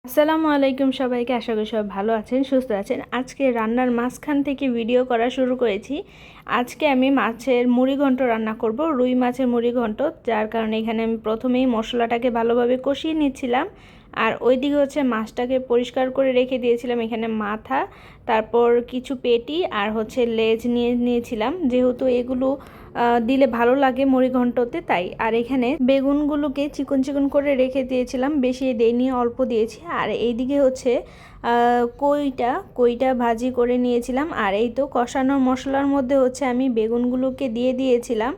আসসালামু আলাইকুম সবাইকে। আশা করি সবাই ভালো আছেন, সুস্থ আছেন। আজকে রান্নার মাঝখান থেকে ভিডিও করা শুরু করেছি। আজকে আমি মাছের মুড়িঘণ্ট রান্না করব, রুই মাছের মুড়িঘণ্ট। যার কারণে এখানে আমি প্রথমেই মশলাটাকে ভালোভাবে কষিয়ে নিচ্ছিলাম, আর ওইদিকে হচ্ছে মাছটাকে পরিষ্কার করে রেখে দিয়েছিলাম। এখানে মাথা, তারপর কিছু পেটি আর হচ্ছে লেজ নিয়েছিলাম, যেহেতু এগুলো দিলে ভালো লাগে মুড়িঘণ্টতে, তাই। আর এখানে বেগুনগুলোকে চিকন চিকন করে রেখে দিয়েছিলাম, বেশি দেইনি, অল্প দিয়েছি। আর এইদিকে হচ্ছে কইটা ভাজি করে নিয়েছিলাম। আর এই তো কষানোর মশলার মধ্যে হচ্ছে আমি বেগুনগুলোকে দিয়ে দিয়েছিলাম।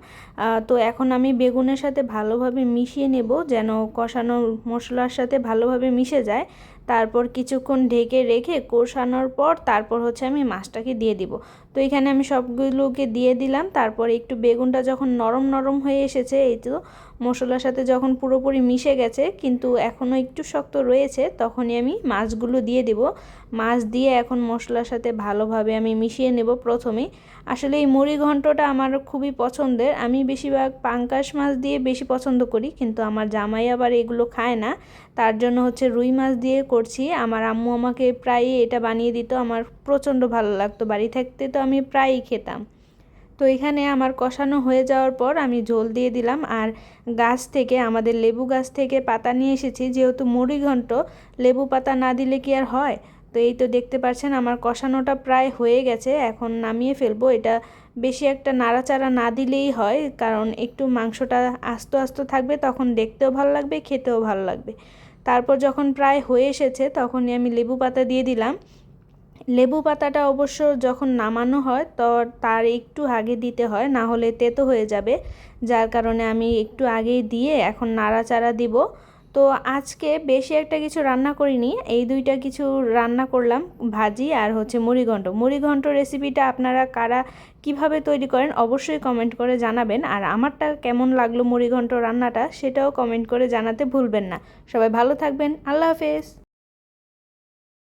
তো এখন আমি বেগুনের সাথে ভালোভাবে মিশিয়ে নেব, যেন কষানো মশলার সাথে ভালোভাবে মিশে যায়। তারপর কিছুক্ষণ ঢেকে রেখে কষানোর পর তারপর হচ্ছে আমি মাছটাকে দিয়ে দিব। তো এখানে আমি সবগুলোকে দিয়ে দিলাম। তারপর একটু বেগুনটা যখন নরম নরম হয়ে এসেছে, এই তো মশলার সাথে যখন পুরোপুরি মিশে গেছে কিন্তু এখনও একটু শক্ত রয়েছে, তখনই আমি মাছগুলো দিয়ে দেব। মাছ দিয়ে এখন মশলার সাথে ভালোভাবে আমি মিশিয়ে নেব প্রথমেই। আসলে এই মুড়িঘণ্টটা আমার খুবই পছন্দের। আমি বেশিরভাগ পাঙ্গাস মাছ দিয়ে বেশি পছন্দ করি, কিন্তু আমার জামাই আবার এগুলো খায় না। তার জন্য হচ্ছে রুই মাছ দিয়ে করছি। আমার আম্মু আমাকে প্রায়ই এটা বানিয়ে দিত, আমার প্রচণ্ড ভালো লাগতো। বাড়ি থাকতে তো আমি প্রায়ই খেতাম। তো এখানে আমার কষানো হয়ে যাওয়ার পর আমি ঝোল দিয়ে দিলাম। আর গাছ থেকে, আমাদের লেবু গাছ থেকে পাতা নিয়ে এসেছি, যেহেতু মুড়িঘণ্ট লেবু পাতা না দিলে কি আর হয়। তো এই তো দেখতে পাচ্ছেন আমার কষানোটা প্রায় হয়ে গেছে, এখন নামিয়ে ফেলবো। এটা বেশি একটা নাড়াচাড়া না দিলেই হয়, কারণ একটু মাংসটা আস্ত আস্ত থাকবে, তখন দেখতেও ভালো লাগবে, খেতেও ভালো লাগবে। তারপর যখন প্রায় হয়ে এসেছে তখনই আমি লেবু পাতা দিয়ে দিলাম। লেবু পাতাটা অবশ্য যখন নামানো হয় তো তার একটু আগে দিতে হয়, না হলে তেতো হয়ে যাবে। যার কারণে আমি একটু আগেই দিয়ে এখন নাড়াচাড়া দিব। তো আজকে বেশি একটা কিছু রান্না করিনি, এই দুইটা কিছু রান্না করলাম, ভাজি আর হচ্ছে মুড়িঘণ্ট রেসিপিটা আপনারা কারা কিভাবে তৈরি করেন অবশ্যই কমেন্ট করে জানাবেন। আর আমারটা কেমন লাগলো মুড়িঘণ্ট রান্নাটা, সেটাও কমেন্ট করে জানাতে ভুলবেন না। সবাই ভালো থাকবেন। আল্লাহ হাফেজ।